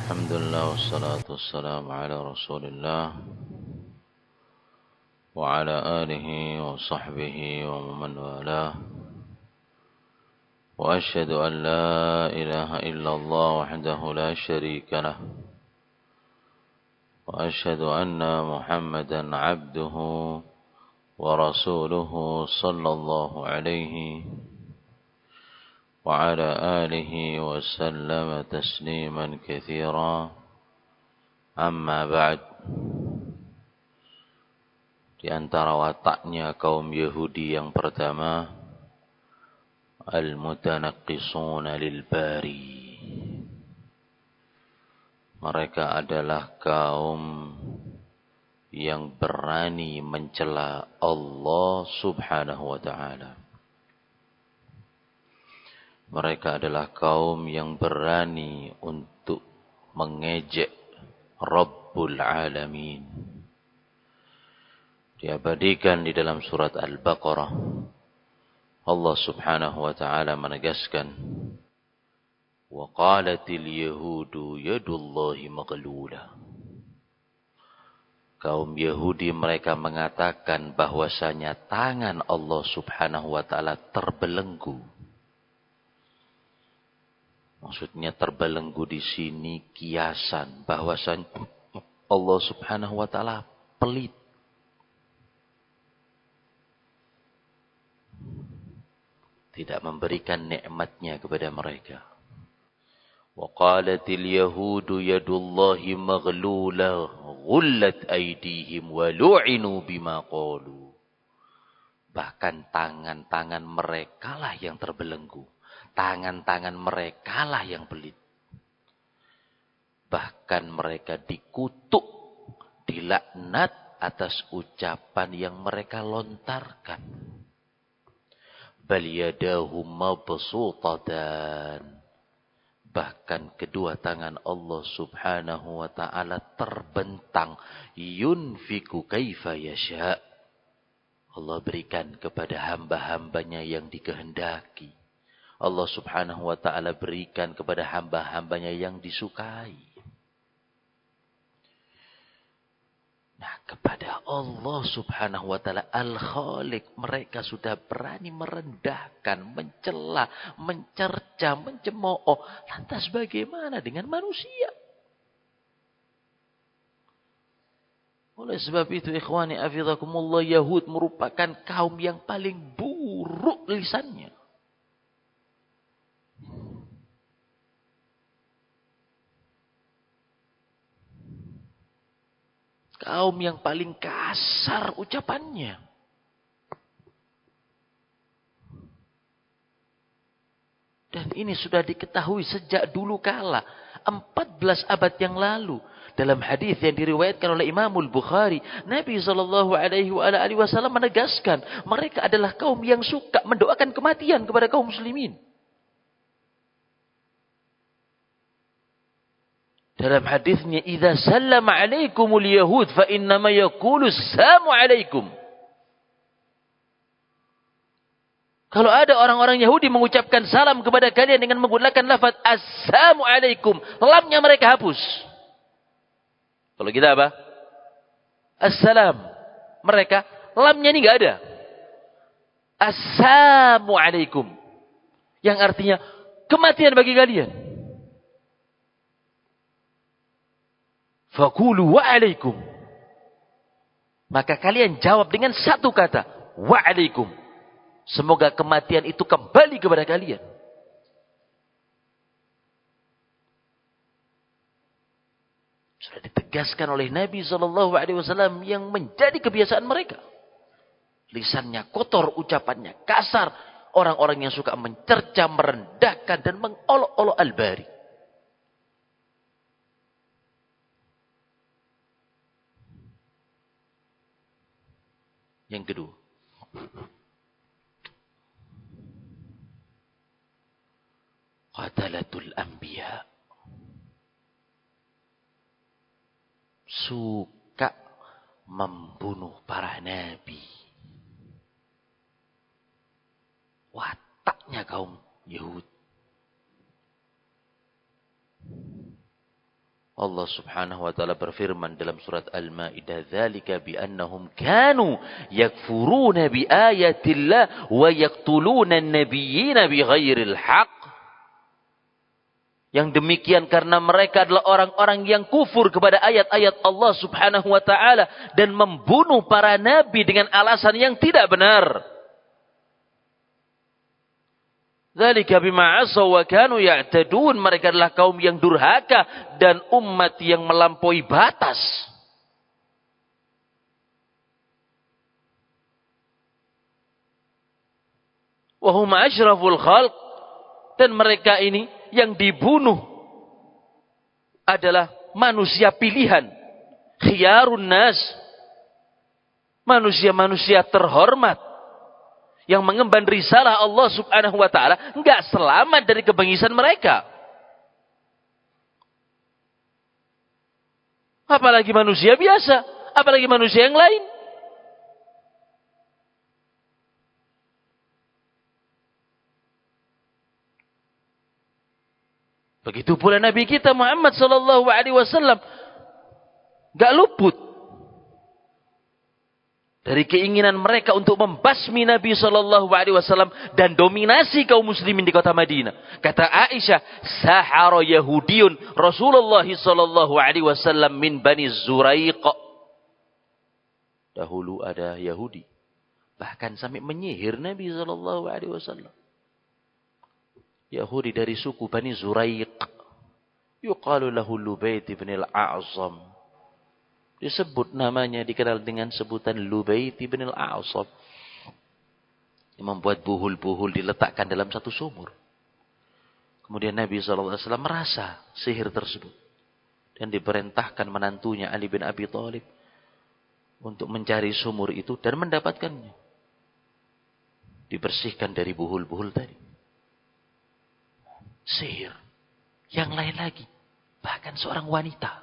الحمد لله والصلاة والسلام على رسول الله وعلى آله وصحبه ومن والاه وأشهد أن لا إله إلا الله وحده لا شريك له وأشهد أن محمدا عبده ورسوله صلى الله عليه وعلى آله وسلم تسليما كثيرا أما بعد. Di antara wataknya kaum Yahudi yang pertama, al-mutanaqqisuna lil bari. Mereka adalah kaum yang berani mencela Allah Subhanahu wa taala. Mereka adalah kaum yang berani untuk mengejek Rabbul Alamin. Diabadikan di dalam surat Al-Baqarah, Allah Subhanahu wa taala menegaskan, wa qalatil yahudu yadullahi maghlula. Kaum Yahudi mereka mengatakan bahwasanya tangan Allah Subhanahu wa taala terbelenggu. Maksudnya terbelenggu di sini kiasan bahwasanya Allah Subhanahu wa taala pelit. Tidak memberikan nikmatnya kepada mereka. Wa qalatil yahudu yadullahi maghlula ghullat aydihim wa lu'inu bima qalu. Bahkan tangan-tangan mereka lah yang terbelenggu. Tangan-tangan mereka lah yang pelit. Bahkan mereka dikutuk, dilaknat atas ucapan yang mereka lontarkan. Bal yadahu mabsutatan. Bahkan kedua tangan Allah Subhanahu wa taala terbentang, yunfiku kaifa yasha. Allah berikan kepada hamba-hambanya yang dikehendaki. Allah Subhanahu wa taala berikan kepada hamba-hambanya yang disukai. Nah, kepada Allah Subhanahu wa taala Al-Khaliq mereka sudah berani merendahkan, mencela, mencerca, mencemooh. Lantas bagaimana dengan manusia? Oleh sebab itu ikhwani afizakumullah, Yahud merupakan kaum yang paling buruk lisannya. Kaum yang paling kasar ucapannya. Dan ini sudah diketahui sejak dulu kala. 14 abad yang lalu. Dalam hadis yang diriwayatkan oleh Imamul Bukhari, Nabi SAW menegaskan, mereka adalah kaum yang suka mendoakan kematian kepada kaum muslimin. Dalam hadisnya, "Idza sallama 'alaikumul yahud fa innama yaqulu assalamu 'alaikum." Kalau ada orang-orang Yahudi mengucapkan salam kepada kalian dengan menggunakan lafaz assalamu 'alaikum, lamnya mereka hapus. Kalau kita apa? Assalam. Mereka lamnya ini enggak ada. Assalamu 'alaikum. Yang artinya kematian bagi kalian. Faqulu wa'alaikum. Maka kalian jawab dengan satu kata. Wa'alaikum. Semoga kematian itu kembali kepada kalian. Sudah ditegaskan oleh Nabi SAW yang menjadi kebiasaan mereka. Lisannya kotor, ucapannya kasar. Orang-orang yang suka mencerca, merendahkan, dan mengolok-olok al-bari. Yang kedua, qatalatul anbiya. Suka membunuh para nabi. Wataknya kaum Yahud. Allah Subhanahu wa taala berfirman dalam surat Al-Maidah, "Dzalika bi annahum kanu yakfuruna bi ayatillah wa yaqtuluna an-nabiyyina bighairil haqq." Yang demikian karena mereka adalah orang-orang yang kufur kepada ayat-ayat Allah Subhanahu wa taala dan membunuh para nabi dengan alasan yang tidak benar. Dzalika bima 'asaw wa kanu ya'tadun. Mereka adalah kaum yang durhaka dan umat yang melampaui batas. Wa hum asyraful khalq. Dan mereka ini yang dibunuh adalah manusia pilihan. Khiyarun nas. Manusia-manusia terhormat. Yang mengemban risalah Allah Subhanahu wa taala enggak selamat dari kebengisan mereka. Apalagi manusia biasa, apalagi manusia yang lain. Begitu pula Nabi kita Muhammad sallallahu alaihi wasallam enggak luput dari keinginan mereka untuk membasmi Nabi sallallahu alaihi wasallam dan dominasi kaum muslimin di kota Madinah. Kata Aisyah, "Sahara Yahudiyun Rasulullah sallallahu alaihi wasallam min Bani Zuraiq." Dahulu ada Yahudi, bahkan sampai menyihir Nabi sallallahu alaihi wasallam. Yahudi dari suku Bani Zuraiq. Yuqalu lahu Lubayt ibn al-A'zam. Disebut namanya, dikenal dengan sebutan Lubayt ibn al-A'zam. Yang membuat buhul-buhul diletakkan dalam satu sumur. Kemudian Nabi SAW merasa sihir tersebut. Dan diperintahkan menantunya Ali bin Abi Thalib untuk mencari sumur itu dan mendapatkannya. Dibersihkan dari buhul-buhul tadi. Sihir. Yang lain lagi. Bahkan seorang wanita.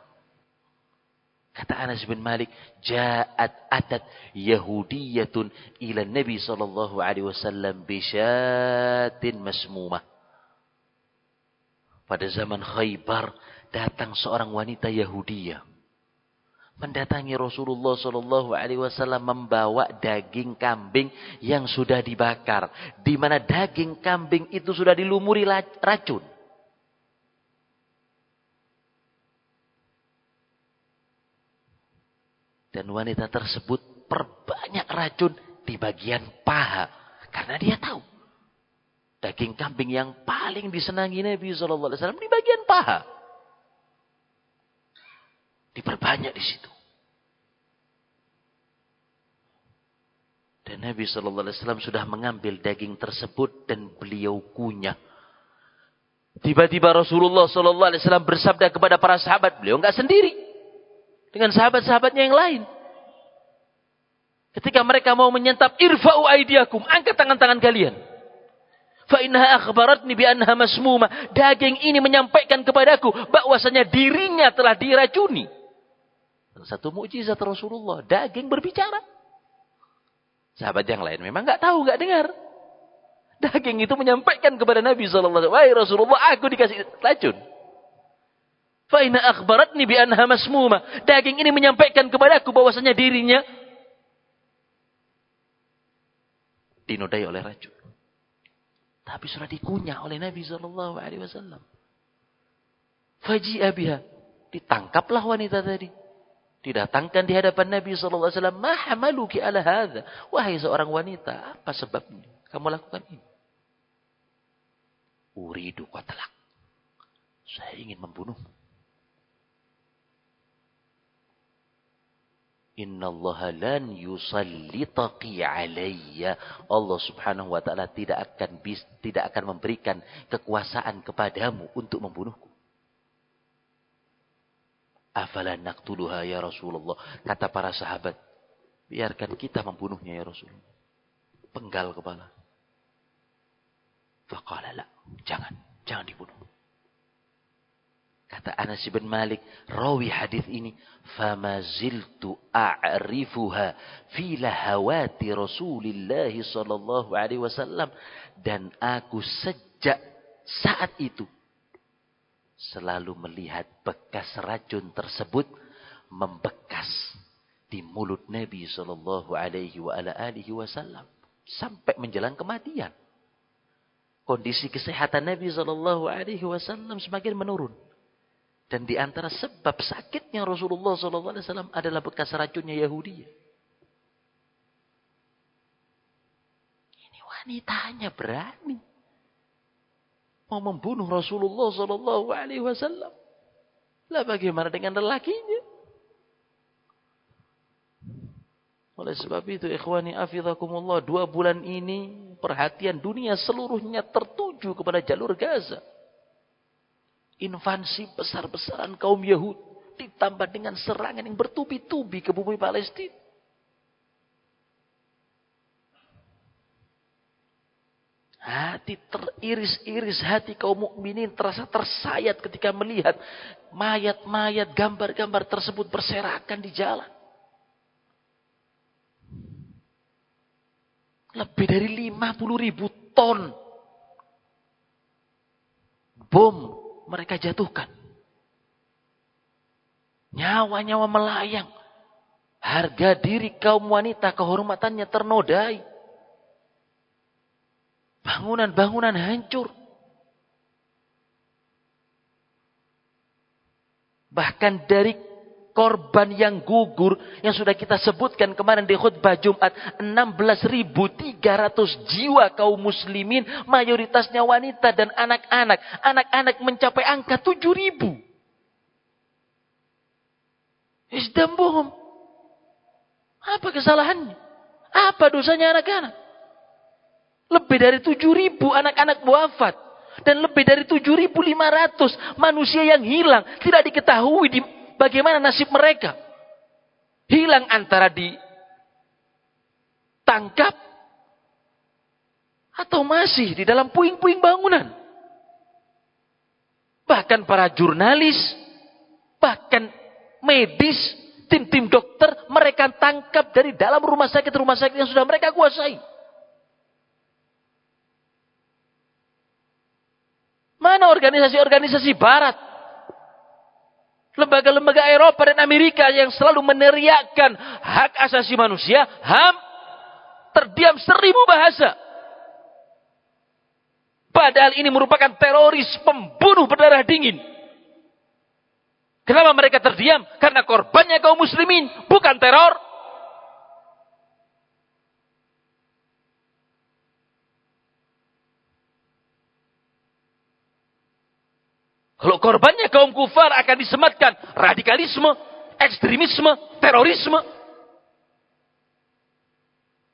Kata Anas bin Malik, "Ja'at atat Yahudiyatun ila Nabi sallallahu alaihi wasallam bi syatin masmumah." Pada zaman Khaybar datang seorang wanita Yahudiyah mendatangi Rasulullah sallallahu alaihi wasallam membawa daging kambing yang sudah dibakar, di mana daging kambing itu sudah dilumuri racun. Dan wanita tersebut perbanyak racun di bagian paha. Karena dia tahu. Daging kambing yang paling disenangi Nabi SAW di bagian paha. Diperbanyak di situ. Dan Nabi SAW sudah mengambil daging tersebut dan beliau kunyah. Tiba-tiba Rasulullah SAW bersabda kepada para sahabat. Beliau enggak sendiri. Dengan sahabat-sahabatnya yang lain. Ketika mereka mau menyantap, irfa'u aidiakum, angkat tangan-tangan kalian. Fa innaha akhbaratni bi annaha masmuma. Daging ini menyampaikan kepadaku bahwasanya dirinya telah diracuni. Satu mukjizat Rasulullah, daging berbicara. Sahabat yang lain memang enggak tahu, enggak dengar. Daging itu menyampaikan kepada Nabi sallallahu alaihi wasallam, "Wahai Rasulullah, aku dikasih racun." Fa inna akhbaratni bi annaha masmuma. Daging ini menyampaikan kepadaku bahwasanya dirinya dinodai oleh racun. Tapi sudah dikunyah oleh Nabi sallallahu alaihi wasallam. Faji'a biha. Ditangkaplah wanita tadi. Didatangkan di hadapan Nabi sallallahu alaihi wasallam, "Ma hamaluki ala hadza?" Wahai seorang wanita, apa sebabnya kamu lakukan ini? Uridu qatlak. Saya ingin membunuhmu. Innallaha lan yusallitaki alayya. Allah Subhanahu wa taala tidak akan memberikan kekuasaan kepadamu untuk membunuhku. Afala naqtuluha ya Rasulullah. Kata para sahabat, biarkan kita membunuhnya ya Rasulullah. Penggal kepala. Faqala la, jangan dibunuh. Kata Anas bin Malik, rawi hadis ini, "Fama ziltu a'rifuha fi lahawati Rasulillah sallallahu alaihi wasallam." Dan aku sejak saat itu selalu melihat bekas racun tersebut membekas di mulut Nabi Shallallahu Alaihi Wasallam sampai menjelang kematian. Kondisi kesehatan Nabi Shallallahu Alaihi Wasallam semakin menurun. Dan di antara sebab sakitnya Rasulullah Shallallahu Alaihi Wasallam adalah bekas racunnya Yahudi. Ini wanitanya berani mau membunuh Rasulullah Shallallahu Alaihi Wasallam. Lah bagaimana dengan lelakinya? Oleh sebab itu, ikhwani afidhakumullah, 2 bulan ini perhatian dunia seluruhnya tertuju kepada jalur Gaza. Invasi besar-besaran kaum Yahudi ditambah dengan serangan yang bertubi-tubi ke bumi Palestina. Hati teriris-iris, hati kaum mukminin terasa tersayat ketika melihat mayat-mayat, gambar-gambar tersebut berserakan di jalan. Lebih dari 50.000 ton bom mereka jatuhkan. Nyawa-nyawa melayang. Harga diri kaum wanita, kehormatannya ternodai. Bangunan-bangunan hancur. Bahkan dari korban yang gugur yang sudah kita sebutkan kemarin di khutbah Jumat, 16.300 jiwa kaum muslimin, mayoritasnya wanita dan anak-anak. Anak-anak mencapai angka 7.000. Isdam bohong. Apa kesalahannya? Apa dosanya anak-anak? Lebih dari 7.000 anak-anak wafat dan lebih dari 7.500 manusia yang hilang, tidak diketahui bagaimana nasib mereka. Hilang antara ditangkap atau masih di dalam puing-puing bangunan. Bahkan para jurnalis, bahkan medis, tim-tim dokter, mereka tangkap dari dalam rumah sakit yang sudah mereka kuasai. Mana organisasi-organisasi barat, lembaga-lembaga Eropa dan Amerika yang selalu meneriakkan hak asasi manusia, HAM, terdiam 1000 bahasa. Padahal ini merupakan teroris pembunuh berdarah dingin. Kenapa mereka terdiam? Karena korbannya kaum muslimin, bukan teror. Kalau korbannya kaum kufar akan disematkan radikalisme, ekstremisme, terorisme.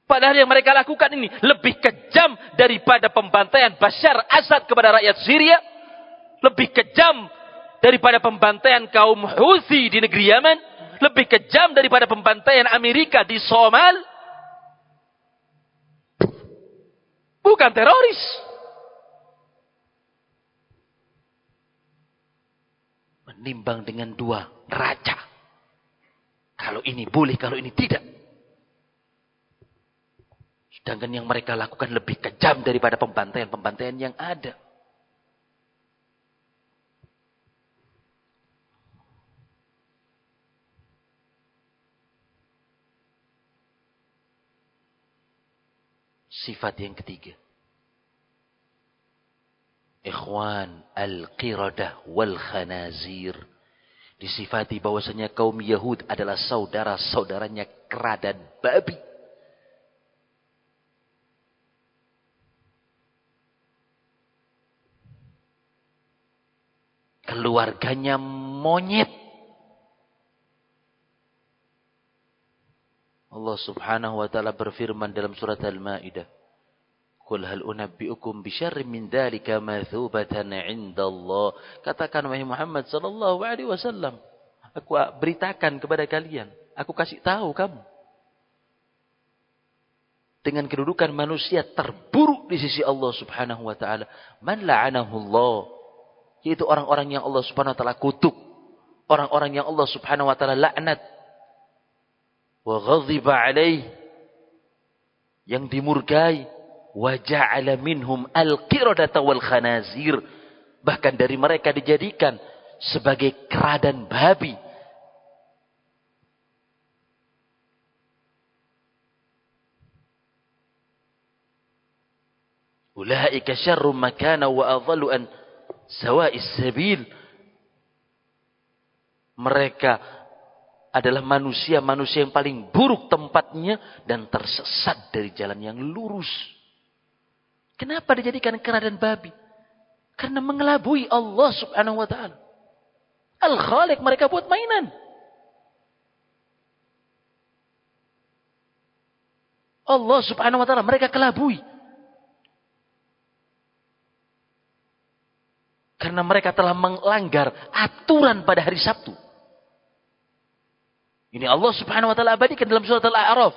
Padahal yang mereka lakukan ini lebih kejam daripada pembantaian Bashar Assad kepada rakyat Syria. Lebih kejam daripada pembantaian kaum Houthi di negeri Yaman. Lebih kejam daripada pembantaian Amerika di Somal. Bukan teroris. Menimbang dengan 2 raja. Kalau ini boleh, kalau ini tidak. Sedangkan yang mereka lakukan lebih kejam daripada pembantaian-pembantaian yang ada. Sifat yang ketiga. Ikhwan al-qiradah wal khanazir. Disifati bahwasanya kaum Yahud adalah saudara-saudaranya kera dan babi. Keluarganya monyet. Allah subhanahu wa ta'ala berfirman dalam surat Al-Ma'idah. Qul hal unabbi'ukum bisyarrin min dzalika mathubatan 'inda Allah. Katakan wahai Muhammad sallallahu alaihi wasallam, aku beritakan kepada kalian, aku kasih tahu kamu dengan kedudukan manusia terburuk di sisi Allah Subhanahu wa taala, man la'anahu Allah, yaitu orang-orang yang Allah Subhanahu wa taala kutuk, orang-orang yang Allah Subhanahu wa taala laknat, wa ghadhiba alaih, yang dimurkai, wa ja'ala minhum al-qiradata wal khanazir, Bahkan dari mereka dijadikan sebagai kera dan babi. Ulaika syarrum makana wa adhallu an sawa'is sabil. Mereka adalah manusia-manusia yang paling buruk tempatnya dan tersesat dari jalan yang lurus. Kenapa dijadikan kera dan babi? Karena mengelabui Allah Subhanahu wa taala. Al-Khaliq, mereka buat mainan. Allah Subhanahu wa taala mereka kelabui. Karena mereka telah melanggar aturan pada hari Sabtu. Ini Allah Subhanahu wa taala abadikan dalam surat Al-A'raf.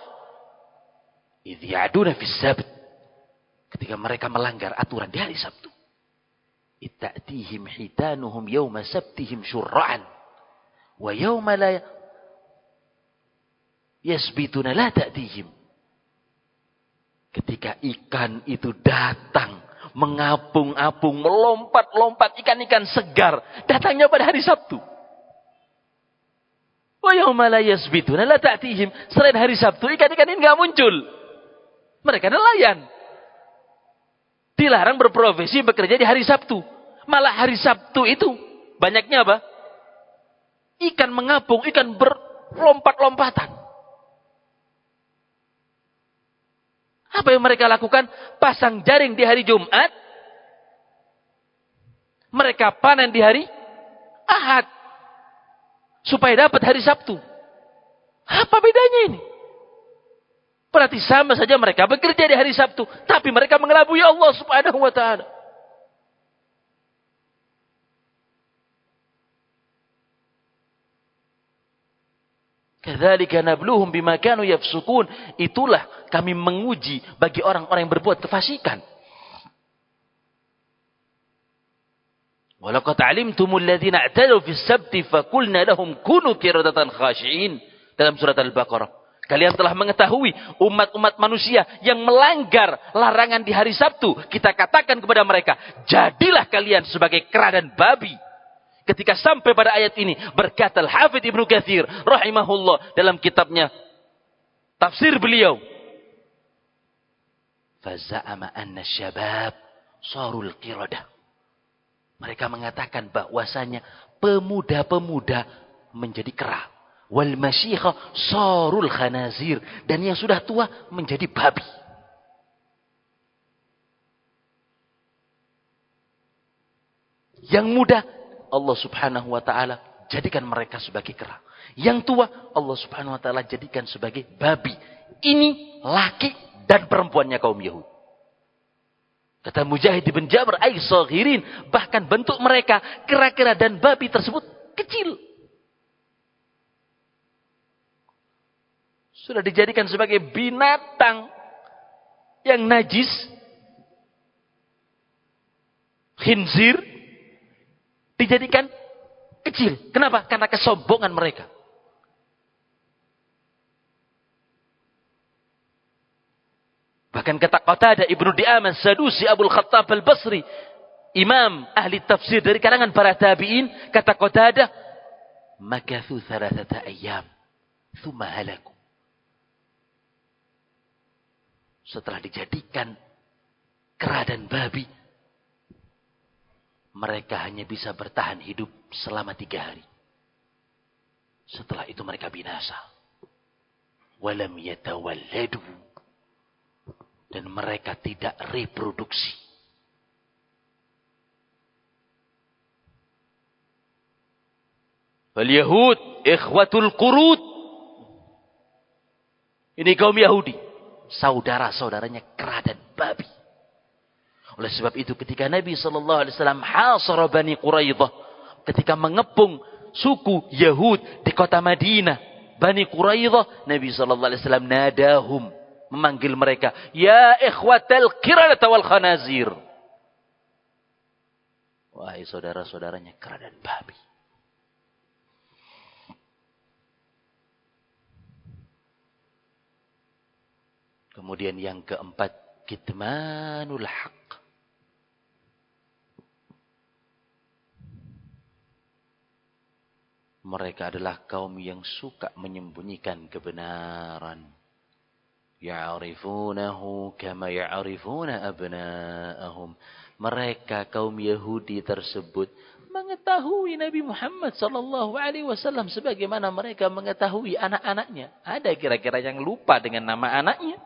Idz ya'duna fis sabt. Ketika mereka melanggar aturan di hari Sabtu. Itta'tihim hitanuhum yawma sabtihim syurra'an. Wa yawma la yasbituna la ta'tihim. Ketika ikan itu datang, mengapung-apung, melompat-lompat, ikan-ikan segar, datangnya pada hari Sabtu. Wa yawma la yasbituna la ta'tihim. Selain hari Sabtu, ikan-ikan ini enggak muncul. Mereka nelayan. Dilarang berprofesi bekerja di hari Sabtu. Malah hari Sabtu itu banyaknya apa? Ikan mengapung, ikan berlompat-lompatan. Apa yang mereka lakukan? Pasang jaring di hari Jumat. Mereka panen di hari Ahad. Supaya dapat hari Sabtu. Apa bedanya ini? Berarti sama saja mereka bekerja di hari Sabtu. Tapi mereka mengelabui Allah Subhanahu wa ta'ala. Kadzalika nabluhum bima kanu yafsukun. Itulah kami menguji bagi orang-orang yang berbuat kefasikan. Walaqad alimtumul ladzina i'tadaw fis sabti faqulna lahum kunu qiradatan khashi'in. Dalam surat Al-Baqarah. Kalian telah mengetahui umat-umat manusia yang melanggar larangan di hari Sabtu. Kita katakan kepada mereka, jadilah kalian sebagai kera dan babi. Ketika sampai pada ayat ini, berkata Al-Hafidz Ibnu Katsir rahimahullah dalam kitabnya tafsir beliau, faza'ama anna syabab sarul qiradah. Mereka mengatakan bahwasanya pemuda-pemuda menjadi kera. Wal masyikha sarul khanazir, dan yang sudah tua menjadi babi. Yang muda Allah Subhanahu wa taala jadikan mereka sebagai kera. Yang tua Allah Subhanahu wa taala jadikan sebagai babi. Ini laki dan perempuannya kaum Yahudi. Kata Mujahid bin Jabr, ay saghirin, bahkan bentuk mereka kera-kera dan babi tersebut kecil. Sudah dijadikan sebagai binatang yang najis. Khinzir dijadikan kecil. Kenapa? Karena kesombongan mereka. Bahkan kata Qatadah Ibnu Di'amah Sadusi Abul Khattab Al-Basri, imam ahli tafsir dari kalangan para tabi'in, kata Qatadah, makathu thalathata ayyam thumma halaku. Setelah dijadikan kera dan babi, mereka hanya bisa bertahan hidup selama 3 hari. Setelah itu mereka binasa. Walam yatawalladu. Dan mereka tidak reproduksi. Wal Yahud ikhwatul qurud. Ini kaum Yahudi. Saudara-saudaranya kera dan babi. Oleh sebab itu ketika Nabi SAW hasara Bani Quraidah, ketika mengepung suku Yahud di kota Madinah, Bani Quraidah, Nabi SAW nadahum, memanggil mereka, ya ikhwatal qiradata wal khanazir. Wahai saudara-saudaranya kera dan babi. Kemudian yang keempat, kitmanul haq. mereka adalah kaum yang suka menyembunyikan kebenaran. Ya'rifunahu kama ya'rifuna abna'ahum. Mereka kaum Yahudi tersebut mengetahui Nabi Muhammad sallallahu alaihi wasallam sebagaimana mereka mengetahui anak-anaknya. Ada kira-kira yang lupa dengan nama anaknya?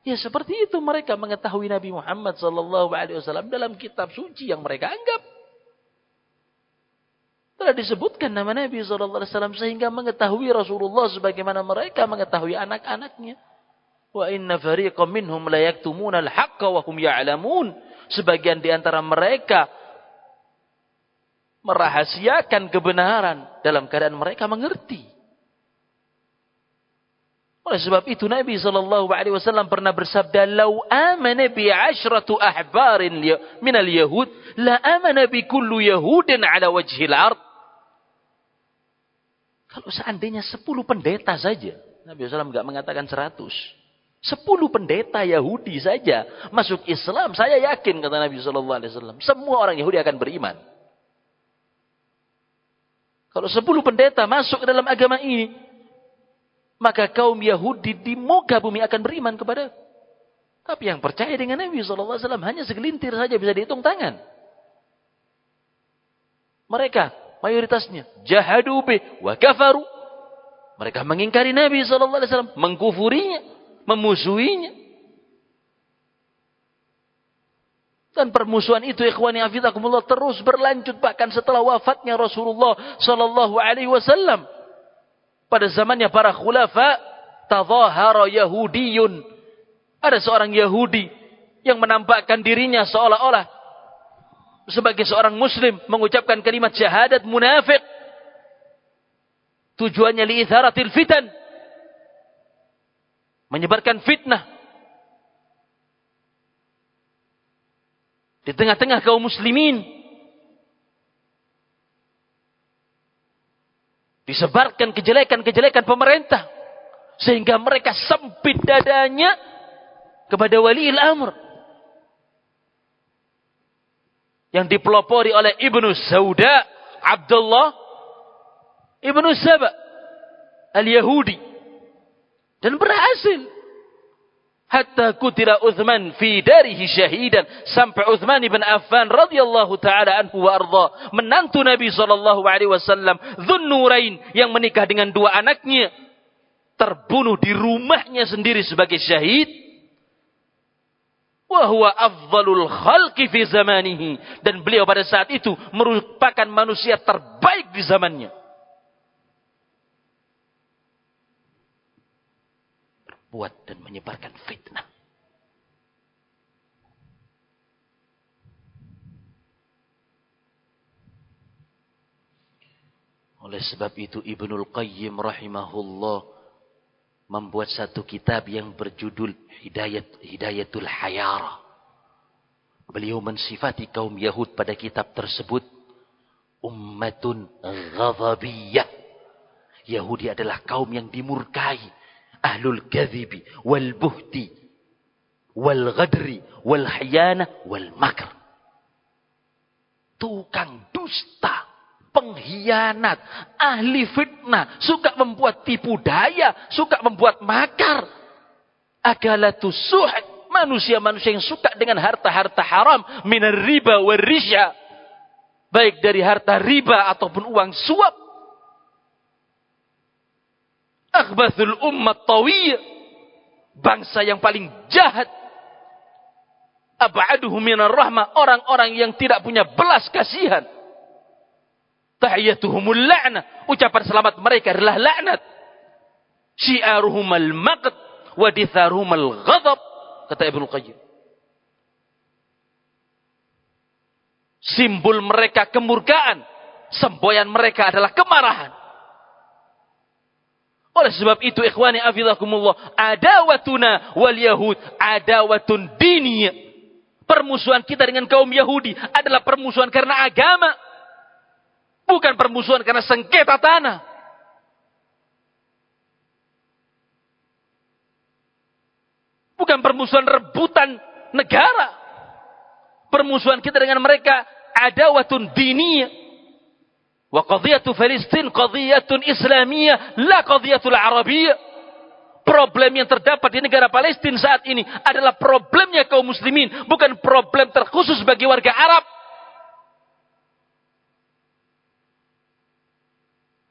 Ya seperti itu mereka mengetahui Nabi Muhammad sallallahu alaihi wasallam dalam kitab suci yang mereka anggap. Telah disebutkan nama Nabi sallallahu alaihi wasallam sehingga mengetahui Rasulullah sebagaimana mereka mengetahui anak-anaknya. Wa inna fariqam minhum la yaktumuna al-haqqa wa hum ya'lamun. Sebagian di antara mereka merahasiakan kebenaran dalam keadaan mereka mengerti. Oleh sebab itu Nabi sallallahu alaihi wasallam pernah bersabda, "Lau amana bi 'ashratu ahbarin minal yahud, la amana bi kullu yahudin 'ala wajhil ard." Kalau seandainya 10 pendeta saja, Nabi SAW enggak mengatakan 100. 10 pendeta Yahudi saja masuk Islam, saya yakin kata Nabi sallallahu alaihi wasallam, semua orang Yahudi akan beriman. Kalau 10 pendeta masuk ke dalam agama ini, maka kaum Yahudi di muka bumi akan beriman kepada. Tapi yang percaya dengan Nabi sallallahu alaihi wasallam hanya segelintir saja, bisa dihitung tangan. Mereka mayoritasnya jahadu bih wa kafaru. Mereka mengingkari Nabi sallallahu alaihi wasallam, mengkufurinya, memusuhinya. Dan permusuhan itu ikhwani hafizakumullah terus berlanjut bahkan setelah wafatnya Rasulullah sallallahu alaihi wasallam. Pada zamannya para khulafa, tadhahara yahudiyun. Ada seorang Yahudi yang menampakkan dirinya seolah-olah sebagai seorang muslim, mengucapkan kalimat syahadat munafik. Tujuannya li'itharatil fitan, menyebarkan fitnah di tengah-tengah kaum muslimin. Disebarkan kejelekan-kejelekan pemerintah sehingga mereka sempit dadanya kepada waliil amr yang dipelopori oleh Ibnu Sauda Abdullah Ibnu Saba al-Yahudi, dan berhasil hatta kutira Uthman fi darihi syahidan, sampai Uthman ibn Affan radhiyallahu taala anhu wa arda, menantu Nabi sallallahu alaihi wasallam Dzunnurain yang menikah dengan 2 anaknya, terbunuh di rumahnya sendiri sebagai syahid. Wa huwa afdhalul khalqi fi zamanihi, dan beliau pada saat itu merupakan manusia terbaik di zamannya. Buat dan menyebarkan fitnah. Oleh sebab itu Ibnul Qayyim rahimahullah membuat satu kitab yang berjudul Hidayatul Hayara. Beliau mensifati kaum Yahud pada kitab tersebut ummatun ghadhabiyah. Yahudi adalah kaum yang dimurkai. Ahlul kadhibi wal buhti wal ghadri wal hiyana wal makr. Tukang dusta, pengkhianat, ahli fitnah, suka membuat tipu daya, suka membuat makar. Akalatus suhd, manusia-manusia yang suka dengan harta-harta haram, minar riba wal risya, baik dari harta riba ataupun uang suap. Akhbathul ummat tawiyah, bangsa yang paling jahat. Ab'aduhum minar rahmah, orang-orang yang tidak punya belas kasihan. Tahiyatuhumul la'nah, ucapan selamat mereka adalah laknat. Syi'aruhumal maqt wa ditharuhumal ghadab, kata Ibnu Qayyim. Simbol mereka kemurkaan, semboyan mereka adalah kemarahan. Oleh sebab itu ikhwani afidakumullah, adawatuna wal yahud adawatun diniyah. Permusuhan kita dengan kaum Yahudi adalah permusuhan karena agama, bukan permusuhan karena sengketa tanah. Bukan permusuhan rebutan negara. Permusuhan kita dengan mereka adawatun diniyah. Wa qadhiyatu Palestina qadhiyatun Islamiyah, la qadhiyatul Arabiyyah. Problem yang terdapat di negara Palestina saat ini adalah problemnya kaum muslimin, bukan problem terkhusus bagi warga Arab.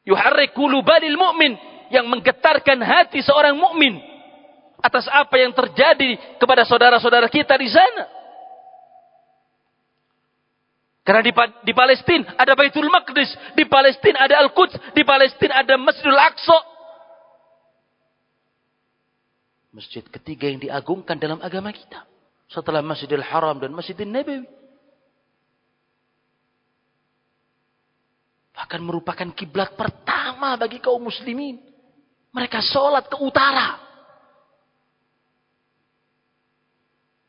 Yuharrik qulubalil mu'min, yang menggetarkan hati seorang mukmin atas apa yang terjadi kepada saudara-saudara kita di sana. Karena di Palestina ada Baitul Maqdis, di Palestina ada Al-Quds, di Palestina ada Masjidul Aqsa. Masjid ketiga yang diagungkan dalam agama kita setelah Masjidil Haram dan Masjidil Nabawi. Bahkan merupakan kiblat pertama bagi kaum muslimin. Mereka sholat ke utara.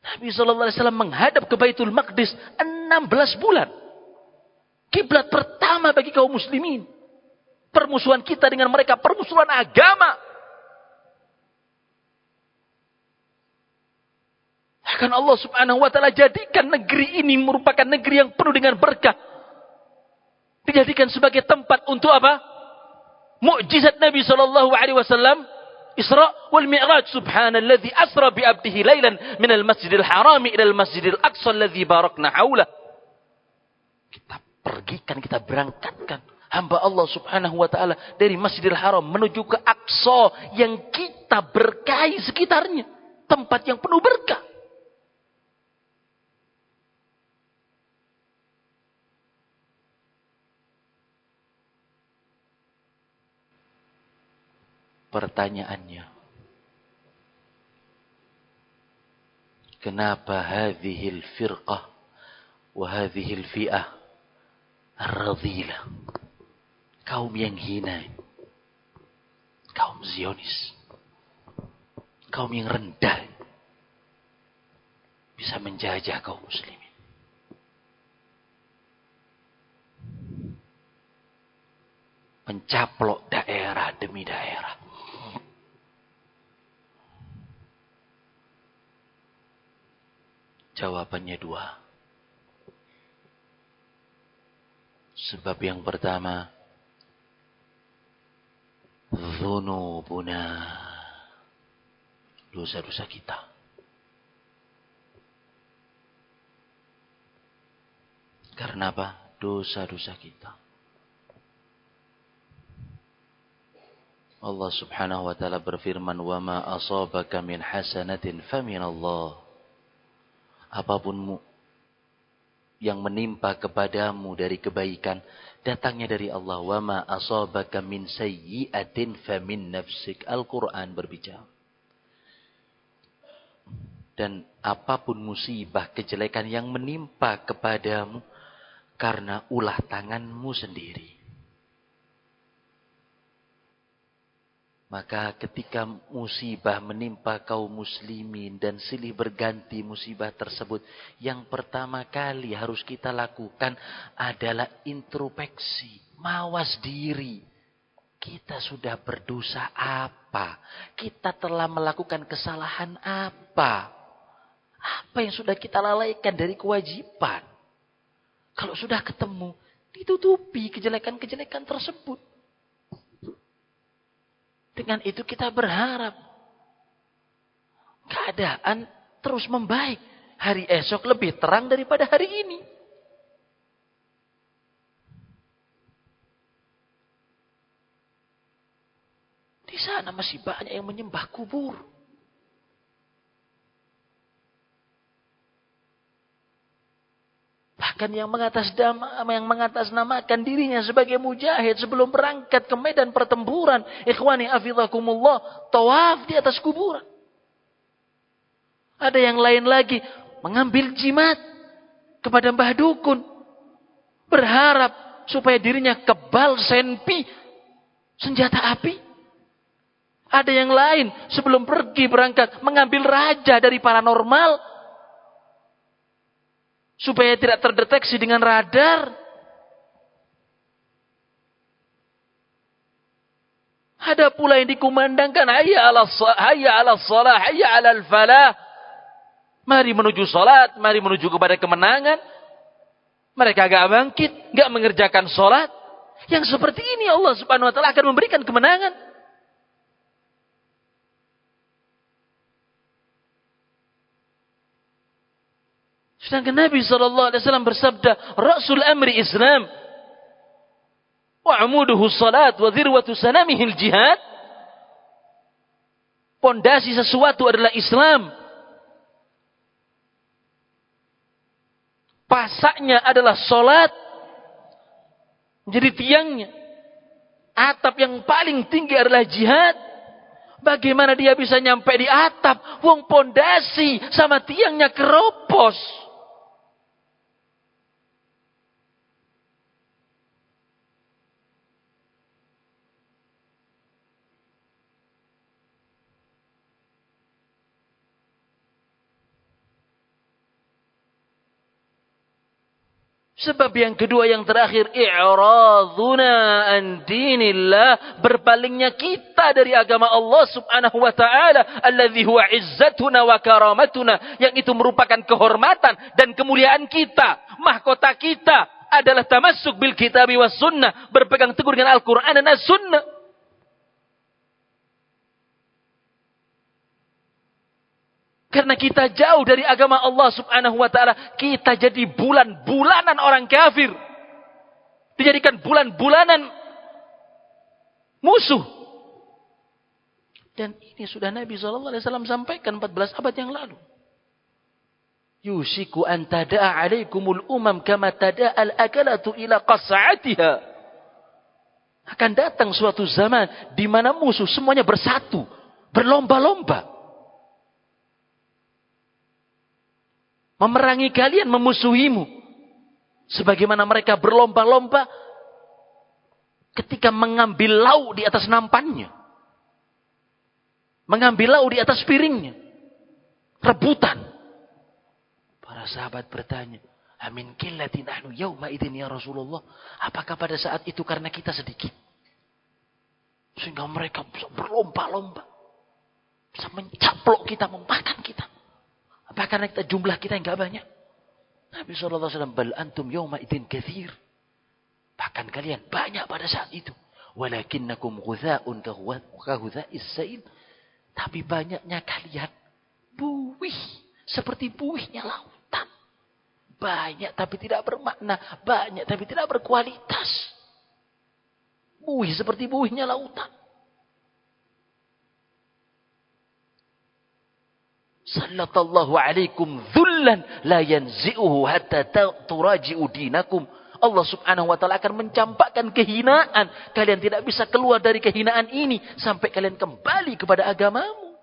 Nabi SAW menghadap ke Baitul Maqdis 16 bulan. Kiblat pertama bagi kaum muslimin. Permusuhan kita dengan mereka, permusuhan agama. Akan Allah subhanahu wa ta'ala jadikan negeri ini merupakan negeri yang penuh dengan berkah. Dijadikan sebagai tempat untuk apa? Mukjizat Nabi SAW. Isra wal Mi'raj. Subhanalladzi asra bi abdihi lailan minal masjidil harami ilal masjidil aqsa alladzi barakna haulah. Kita pergikan, kita berangkatkan hamba Allah subhanahu wa ta'ala dari Masjidil Haram menuju ke Aqsa yang kita berkahi sekitarnya. Tempat yang penuh berkah. Pertanyaannya, kenapa hadhil firqah wa hadhil fi'ah ar-radhilah, kaum yang hina, kaum Zionis, kaum yang rendah, bisa menjajah kaum muslimin? Mencaplok daerah demi daerah. Jawabannya dua. Sebab yang pertama, dzunubuna, dosa-dosa kita. Karena apa? Dosa-dosa kita. Allah subhanahu wa ta'ala berfirman, wa ma asabaka min hasanatin famin Allah. Apapun yang menimpa kepadamu dari kebaikan, datangnya dari Allah. Wa ma asabaka min sayyi'atin famin nafsik. Al-Quran berbicara. Dan apapun musibah, kejelekan yang menimpa kepadamu, karena ulah tanganmu sendiri. Maka ketika musibah menimpa kaum muslimin dan silih berganti musibah tersebut, yang pertama kali harus kita lakukan adalah introspeksi, mawas diri. Kita sudah berdosa apa? Kita telah melakukan kesalahan apa? Apa yang sudah kita lalaikan dari kewajiban? Kalau sudah ketemu, ditutupi kejelekan-kejelekan tersebut. Dengan itu kita berharap keadaan terus membaik. Hari esok lebih terang daripada hari ini. Di sana masih banyak yang menyembah kubur. Bahkan yang mengatasnamakan dirinya sebagai mujahid sebelum berangkat ke medan pertempuran, ikhwani hafidhakumullah, tawaf di atas kuburan. Ada yang lain lagi mengambil jimat kepada Mbah Dukun, berharap supaya dirinya kebal senpi senjata api. Ada yang lain sebelum pergi berangkat mengambil raja dari paranormal supaya tidak terdeteksi dengan radar. Ada pula yang dikumandangkan, hayya 'alas shalah, hayya 'alal falah. Mari menuju salat, mari menuju kepada kemenangan. Mereka agak bangkit, enggak mengerjakan salat. Yang seperti ini Allah Subhanahu wa taala akan memberikan kemenangan. Sedangkan Nabi SAW bersabda, Rasul amri Islam, wa amuduhu salat, wa dhirwatu sanamihil jihad. Pondasi sesuatu adalah Islam. Pasaknya adalah salat. Menjadi tiangnya. Atap yang paling tinggi adalah jihad. Bagaimana dia bisa nyampe di atap? Wong pondasi sama tiangnya keropos. Sebab yang kedua, yang terakhir, i'raduna an dinillah, berpalingnya kita dari agama Allah Subhanahu wa taala, alladzi huwa izzatuna wa karamatuna, yang itu merupakan kehormatan dan kemuliaan kita. Mahkota kita adalah tamassuk bil kitabi was sunnah, berpegang teguh dengan Al-Qur'an dan As-Sunnah. Karena kita jauh dari agama Allah Subhanahu wa taala, kita jadi bulan-bulanan orang kafir. Dijadikan bulan-bulanan musuh. Dan ini sudah Nabi SAW sampaikan 14 abad yang lalu. Yushiku an tada'a alaikumul umam kama tada'al akalatu ila qas'atiha. Akan datang suatu zaman di mana musuh semuanya bersatu, berlomba-lomba. Memerangi kalian, memusuhimu. Sebagaimana mereka berlomba-lomba ketika mengambil lauk di atas nampannya. Mengambil lauk di atas piringnya. Rebutan. Para sahabat bertanya, amin killatin nahnu yawma idzin ya Rasulullah. Apakah pada saat itu karena kita sedikit? Sehingga mereka bisa berlomba-lomba. Bisa mencaplok kita, memakan kita. Apa karena jumlah kita yang gak banyak? Nabi SAW, bal antum yawma idin kathir. Bahkan kalian banyak pada saat itu. Walakinnakum ghutha'un kahutha'is sa'il. Tapi banyaknya kalian buih. Seperti buihnya lautan. Banyak tapi tidak bermakna. Banyak tapi tidak berkualitas. Buih seperti buihnya lautan. Sallallahu alaikum dhullan la yanzi'uhu hatta turaji'u dinakum. Allah Subhanahu wa taala akan mencampakkan kehinaan. Kalian tidak bisa keluar dari kehinaan ini sampai kalian kembali kepada agamamu.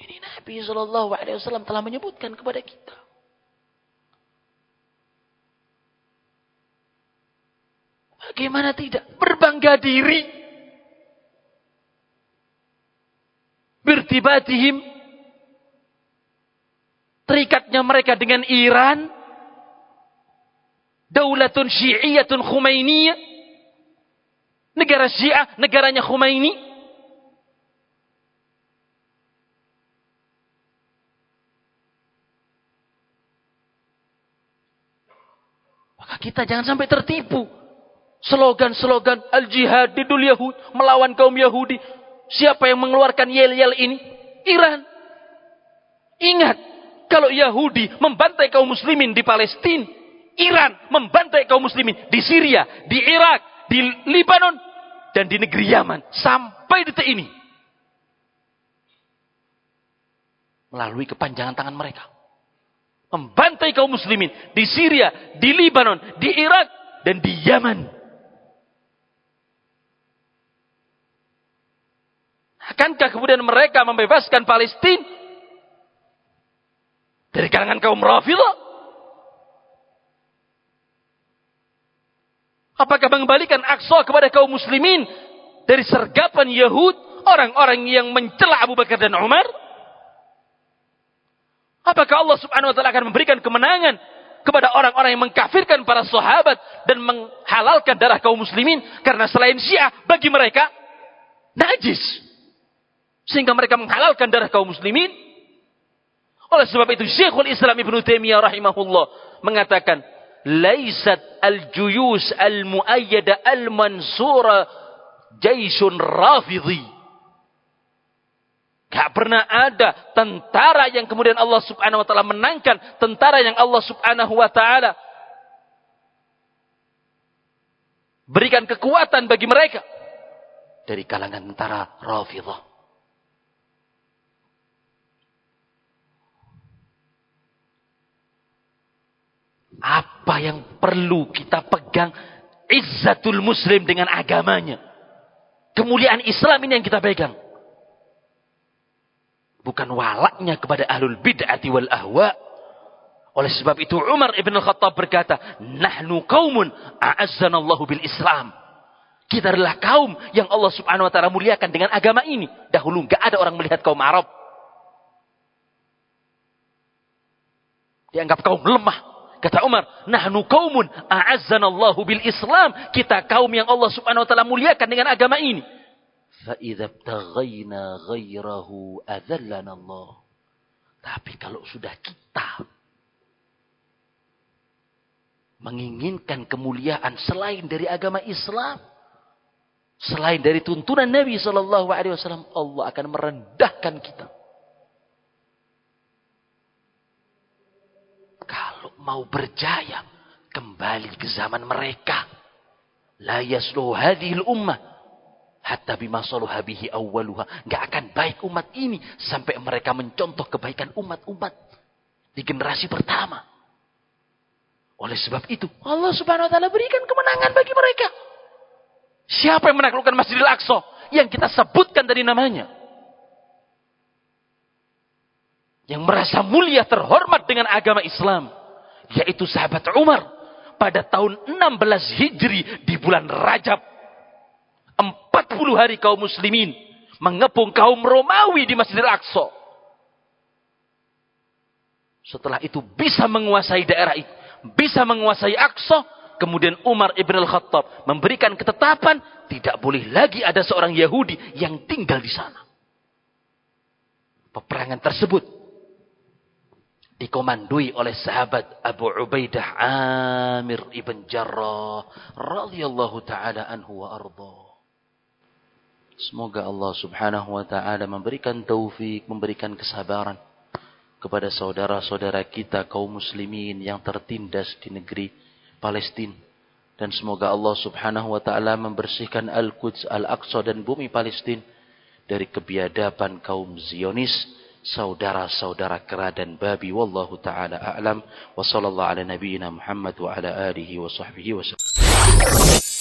Ini Nabi sallallahu alaihi wasallam telah menyebutkan kepada kita. Bagaimana tidak berbangga diri? Birtibatihim, terikatnya mereka dengan Iran, daulatun syi'iyatun Khumainiyah, negara Syiah, negaranya Khumaini. Maka kita jangan sampai tertipu. Slogan-slogan al-jihadidul Yahud, melawan kaum Yahudi. Siapa yang mengeluarkan yel-yel ini? Iran. Ingat, kalau Yahudi membantai kaum muslimin di Palestina, Iran membantai kaum muslimin di Syria, di Irak, di Lebanon, dan di negeri Yaman. Sampai detik ini. Melalui kepanjangan tangan mereka. Membantai kaum muslimin di Syria, di Lebanon, di Irak, dan di Yaman. Akankah kemudian mereka membebaskan Palestina dari kalangan kaum Rafidhah? Apakah mengembalikan Aqsa kepada kaum muslimin dari sergapan Yahud, orang-orang yang mencela Abu Bakar dan Umar? Apakah Allah Subhanahu wa taala akan memberikan kemenangan kepada orang-orang yang mengkafirkan para sahabat dan menghalalkan darah kaum muslimin karena selain Syiah bagi mereka najis? Sehingga mereka menghalalkan darah kaum muslimin. Oleh sebab itu Syekhul Islam Ibnu Taimiyah rahimahullah mengatakan, "Laisat al-juyus al-muayyada al-mansura jaisun rafidhi." Gak pernah ada tentara yang kemudian Allah subhanahu wa ta'ala menangkan, tentara yang Allah subhanahu wa ta'ala berikan kekuatan bagi mereka dari kalangan tentara Rafidhah. Apa yang perlu kita pegang? Izzatul muslim dengan agamanya. Kemuliaan Islam ini yang kita pegang. Bukan walaknya kepada ahlul bid'ati wal ahwa. Oleh sebab itu Umar ibn al-Khattab berkata, "Nahnu qaumun a'azzanallahu bil Islam." Kita adalah kaum yang Allah subhanahu wa ta'ala muliakan dengan agama ini. Dahulu enggak ada orang melihat kaum Arab dianggap kaum lemah. Kata Umar, "Nahnu qaumun a'azzanallahu bil Islam." Kita kaum yang Allah subhanahu wa ta'ala muliakan dengan agama ini. فَإِذَا ابْتَغَيْنَا غَيْرَهُ أَذَلَّنَا اللَّهُ. Tapi kalau sudah kita menginginkan kemuliaan selain dari agama Islam, selain dari tuntunan Nabi SAW, Allah akan merendahkan kita. Kalau mau berjaya, kembali ke zaman mereka. La yasluhu hadhil ummah hatta bima saluha bihi awwaluha. Enggak akan baik umat ini sampai mereka mencontoh kebaikan umat-umat di generasi pertama. Oleh sebab itu Allah subhanahu wa ta'ala berikan kemenangan bagi mereka. Siapa yang menaklukkan Masjidil Aqsa? Yang kita sebutkan tadi namanya. Yang merasa mulia terhormat dengan agama Islam, yaitu sahabat Umar. Pada tahun 16 Hijri di bulan Rajab, 40 hari kaum muslimin mengepung kaum Romawi di Masjidil Aqsa. Setelah itu bisa menguasai daerah itu, bisa menguasai Aqsa. Kemudian Umar ibn al-Khattab memberikan ketetapan tidak boleh lagi ada seorang Yahudi yang tinggal di sana. Peperangan tersebut dikomandoi oleh sahabat Abu Ubaidah Amir ibn Jarrah radhiyallahu taala anhu wa ardha. Semoga Allah subhanahu wa ta'ala memberikan taufik, memberikan kesabaran kepada saudara-saudara kita kaum muslimin yang tertindas di negeri Palestina. Dan semoga Allah subhanahu wa ta'ala membersihkan Al-Quds, Al-Aqsa dan bumi Palestina dari kebiadaban kaum Zionis, saudara-saudara kera dan babi. Wallahu ta'ala a'lam. Wa sallallahu ala nabiyyina Muhammad wa ala alihi wa sahbihi wa sallam.